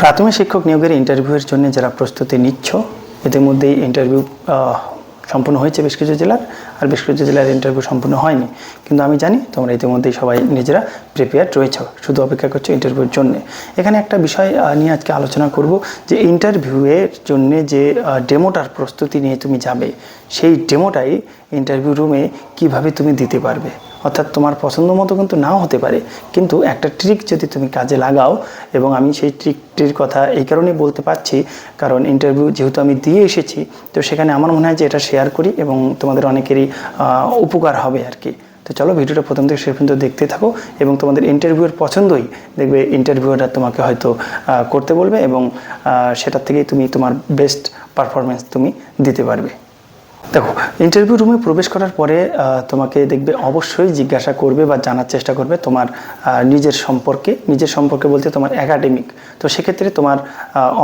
প্রাথমিক শিক্ষক নিয়োগের ইন্টারভিউয়ের জন্য যারা প্রস্তুতি নিচ্ছ, ইতিমধ্যেই ইন্টারভিউ সম্পূর্ণ হয়েছে বেশ কিছু জেলার, আর বেশ কিছু জেলার ইন্টারভিউ সম্পূর্ণ হয়নি। কিন্তু আমি জানি তোমরা ইতিমধ্যেই সবাই নিজেরা প্রিপেয়ার রয়েছ, শুধু অপেক্ষা করছো ইন্টারভিউর জন্য। এখানে একটা বিষয় নিয়ে আজকে আলোচনা করব যে ইন্টারভিউয়ের জন্য যে ডেমোটার প্রস্তুতি নিয়ে তুমি যাবে, সেই ডেমোটাই ইন্টারভিউ রুমে কিভাবে তুমি দিতে পারবে। অর্থাৎ তোমার পছন্দ মতো কিন্তু নাও হতে পারে, কিন্তু একটা ট্রিক যদি তুমি কাজে লাগাও, এবং আমি সেই ট্রিকটির কথা এই কারণেই বলতে পারছি কারণ ইন্টারভিউ যেহেতু আমি দিয়ে এসেছি, তো সেখানে আমার মনে হয় যে এটা শেয়ার করি এবং তোমাদের অনেকেরই উপকার হবে আর কি। তো চলো ভিডিওটা প্রথম থেকে শেষ পর্যন্ত দেখতে থাকো, এবং তোমাদের ইন্টারভিউয়ের পছন্দই দেখবে ইন্টারভিউটা তোমাকে হয়তো করতে বলবে, এবং সেটার থেকেই তুমি তোমার বেস্ট পারফরমেন্স তুমি দিতে পারবে। দেখো, ইন্টারভিউ রুমে প্রবেশ করার পরে তোমাকে দেখবে অবশ্যই জিজ্ঞাসা করবে বা জানার চেষ্টা করবে তোমার নিজের সম্পর্কে বলতে তোমার একাডেমিক। তো সেক্ষেত্রে তোমার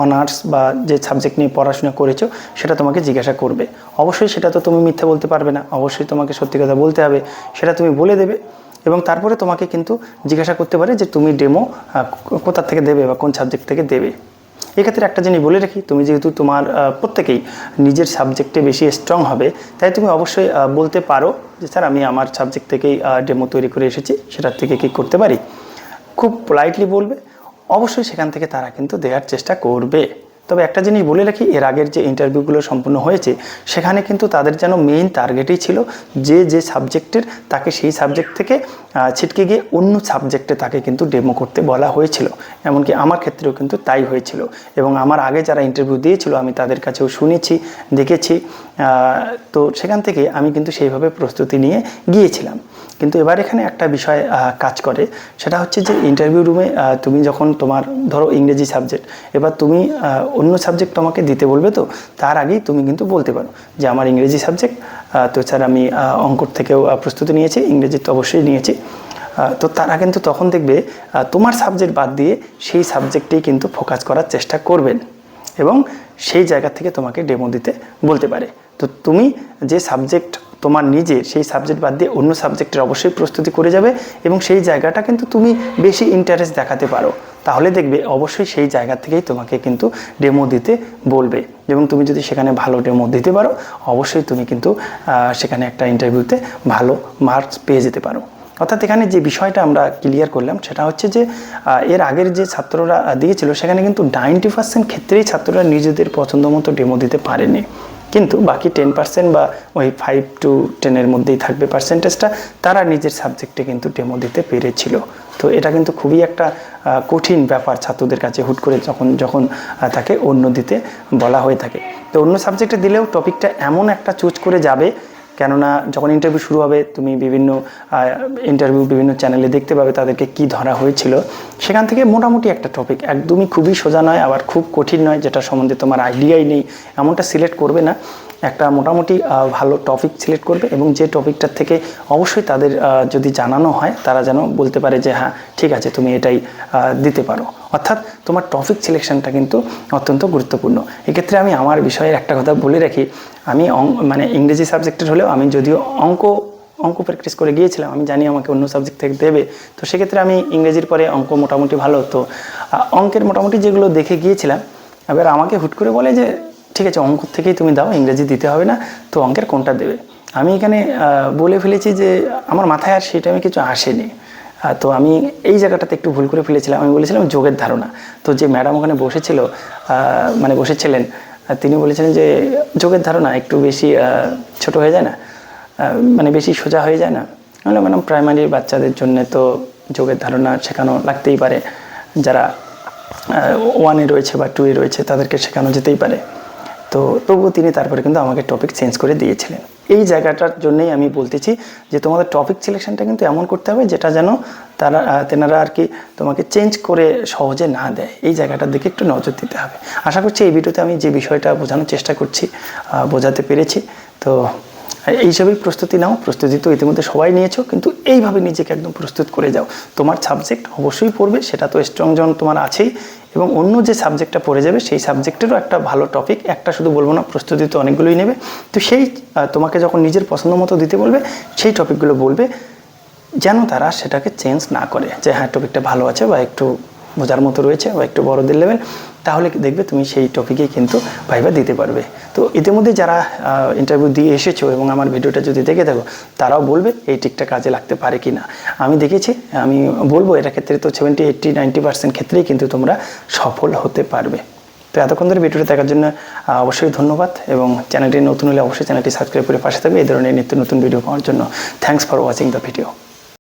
অনার্স বা যে সাবজেক্ট নিয়ে পড়াশোনা করেছো সেটা তোমাকে জিজ্ঞাসা করবে। অবশ্যই সেটা তো তুমি মিথ্যা বলতে পারবে না, অবশ্যই তোমাকে সত্যি কথা বলতে হবে, সেটা তুমি বলে দেবে। এবং তারপরে তোমাকে কিন্তু জিজ্ঞাসা করতে পারে যে তুমি ডেমো কোথা থেকে দেবে বা কোন সাবজেক্ট থেকে দেবে। এক্ষেত্রে একটা জিনিস বলে রাখি, তুমি যেহেতু তোমার প্রত্যেকেই নিজের সাবজেক্টে বেশি স্ট্রং হবে, তাই তুমি অবশ্যই বলতে পারো যে স্যার আমি আমার সাবজেক্ট থেকেই ডেমো তৈরি করে এসেছি, সেটার থেকে কি করতে পারি। খুব পোলাইটলি বলবে, অবশ্যই সেখান থেকে তারা কিন্তু দেওয়ার চেষ্টা করবে। তবে একটা জিনিস বলে রাখি, এর আগের যে ইন্টারভিউগুলো সম্পূর্ণ হয়েছে সেখানে কিন্তু তাদের যেন মেইন টার্গেটই ছিল যে সাবজেক্টের তাকে সেই সাবজেক্ট থেকে ছিটকে গিয়ে অন্য সাবজেক্টে তাকে কিন্তু ডেমো করতে বলা হয়েছিল। এমনকি আমার ক্ষেত্রেও কিন্তু তাই হয়েছিল, এবং আমার আগে যারা ইন্টারভিউ দিয়েছিল আমি তাদের কাছেও শুনেছি, দেখেছি। তো সেখান থেকে আমি কিন্তু সেইভাবে প্রস্তুতি নিয়ে গিয়েছিলাম। কিন্তু এবার এখানে একটা বিষয় কাজ করে, সেটা হচ্ছে যে ইন্টারভিউ রুমে তুমি যখন তোমার ধরো ইংরেজি সাবজেক্ট, এবার তুমি অন্য সাবজেক্ট তোমাকে দিতে বলবে, তো তার আগেই তুমি কিন্তু বলতে পারো যে আমার ইংরেজি সাবজেক্ট, তো স্যার আমি অঙ্কর থেকেও প্রস্তুতি নিয়েছি, ইংরেজি তো অবশ্যই নিয়েছি। তো তারা কিন্তু তখন দেখবে তোমার সাবজেক্ট বাদ দিয়ে সেই সাবজেক্টেই কিন্তু ফোকাস করার চেষ্টা করবেন, এবং সেই জায়গা থেকে তোমাকে ডেমো দিতে বলতে পারে। তো তুমি যে সাবজেক্ট তোমার নিজের, সেই সাবজেক্ট বাদ দিয়ে অন্য সাবজেক্টের অবশ্যই প্রস্তুতি করে যাবে, এবং সেই জায়গাটা কিন্তু তুমি বেশি ইন্টারেস্ট দেখাতে পারো, তাহলে দেখবে অবশ্যই সেই জায়গা থেকেই তোমাকে কিন্তু ডেমো দিতে বলবে। এবং তুমি যদি সেখানে ভালো ডেমো দিতে পারো, অবশ্যই তুমি কিন্তু সেখানে একটা ইন্টারভিউতে ভালো মার্কস পেয়ে যেতে পারো। অর্থাৎ এখানে যে বিষয়টা আমরা ক্লিয়ার করলাম সেটা হচ্ছে যে এর আগের যে ছাত্ররা দিয়েছিল সেখানে কিন্তু 90% ক্ষেত্রেই ছাত্ররা নিজেদের পছন্দ মতো ডেমো দিতে পারেনি, কিন্তু বাকি 10% বা ওই 5 to 10 মধ্যেই থাকবে পার্সেন্টেজটা, তারা নিজের সাবজেক্টে কিন্তু ডেমো দিতে পেরেছিল। তো এটা কিন্তু খুবই একটা কঠিন ব্যাপার ছাত্রদের কাছে, হুট করে যখন তাকে অন্য দিতে বলা হয়ে থাকে। তো অন্য সাবজেক্টে দিলেও টপিকটা এমন একটা চুজ করে যাবে, কেননা যখন ইন্টারভিউ শুরু হবে তুমি বিভিন্ন বিভিন্ন চ্যানেলে দেখতে পাবে তাদেরকে কি ধরা হয়েছিল, সেখান থেকে মোটামুটি একটা টপিক, একদমই খুবই সোজা নয় আবার খুব কঠিন নয় যেটা সম্বন্ধে তোমার আইডিয়াই নেই, এমনটা সিলেক্ট করবে না। একটা মোটামুটি ভালো টপিক সিলেক্ট করবে, এবং যে টপিকটার থেকে অবশ্যই তাদের যদি জানানো হয় তারা যেন বলতে পারে যে হ্যাঁ ঠিক আছে তুমি এটাই দিতে পারো। অর্থাৎ তোমার টপিক সিলেকশনটা কিন্তু অত্যন্ত গুরুত্বপূর্ণ। এক্ষেত্রে আমি আমার বিষয়ের একটা কথা বলে রাখি, আমি মানে ইংরেজি সাবজেক্টের হলেও আমি যদিও অঙ্ক প্র্যাকটিস করে গিয়েছিলাম, আমি জানি আমাকে অন্য সাবজেক্ট থেকে দেবে, তো সেক্ষেত্রে আমি ইংরেজির পরে অঙ্ক মোটামুটি ভালো, তো অঙ্কের মোটামুটি যেগুলো দেখে গিয়েছিলাম, এবার আমাকে হুট করে বলে যে ঠিক আছে অঙ্ক থেকেই তুমি দাও, ইংরেজি দিতে হবে না, তো অঙ্কের কোনটা দেবে। আমি এখানে বলে ফেলেছি যে আমার মাথায় আর সেই টাইমে কিছু আসেনি, তো আমি এই জায়গাটাতে একটু ভুল করে ফেলেছিলাম। আমি বলেছিলাম যোগের ধারণা। তো যে ম্যাডাম ওখানে বসেছিলেন তিনি বলেছিলেন যে যোগের ধারণা একটু বেশি ছোট হয়ে যায় না, মানে বেশি সোজা হয়ে যায় না। বললাম ম্যাডাম প্রাইমারি বাচ্চাদের জন্য তো যোগের ধারণা শেখানো লাগতেই পারে, যারা 1-এ রয়েছে বা 2-এ রয়েছে তাদেরকে শেখানো যেতেই পারে। তো তবুও তিনি তারপরে কিন্তু আমাকে টপিক চেঞ্জ করে দিয়েছিলেন। এই জায়গাটার জন্যই আমি বলতেছি যে তোমাদের টপিক সিলেকশনটা কিন্তু এমন করতে হবে যেটা যেন তেনারা আর কি তোমাকে চেঞ্জ করে সহজে না দেয়, এই জায়গাটার দিকে একটু নজর দিতে হবে। আশা করছি এই ভিডিওতে আমি যে বিষয়টা বোঝানোর চেষ্টা করছি বোঝাতে পেরেছি। তো এইসবই প্রস্তুতি নাও, প্রস্তুতি তো ইতিমধ্যে সবাই নিয়েছো, কিন্তু এইভাবে নিজেকে একদম প্রস্তুত করে যাও। তোমার সাবজেক্ট অবশ্যই পড়বে, সেটা তো স্ট্রং জন তোমার আছেই, এবং অন্য যে সাবজেক্টটা পড়ে যাবে সেই সাবজেক্টেরও একটা ভালো টপিক, একটা শুধু বলবো না, প্রস্তুতি তো অনেকগুলোই নেবে, তো সেই তোমাকে যখন নিজের পছন্দ মতো দিতে বলবে সেই টপিকগুলো বলবে, যেন তারা সেটাকে চেঞ্জ না করে যে হ্যাঁ টপিকটা ভালো আছে বা একটু বোঝার মতো রয়েছে বা একটু বড়দের লেভেল, তাহলে দেখবে তুমি সেই টপিকেই কিন্তু ভাইবা দিতে পারবে। তো ইতিমধ্যে যারা ইন্টারভিউ দিয়ে এসেছো এবং আমার ভিডিওটা যদি দেখে থাকো, তারাও বলবে এই ট্রিকটা কাজে লাগতে পারে কি না। আমি দেখেছি, আমি বলবো এটা ক্ষেত্রে তো 70, 80, 90% ক্ষেত্রেই কিন্তু তোমরা সফল হতে পারবে। তো এতক্ষণ ধরে ভিডিওটা দেখার জন্য অবশ্যই ধন্যবাদ, এবং চ্যানেলটি নতুন হলে অবশ্যই চ্যানেলটি সাবস্ক্রাইব করে পাশে থাকবে এই ধরনের নিত্য নতুন ভিডিও পাওয়ার জন্য। Thanks for watching the video.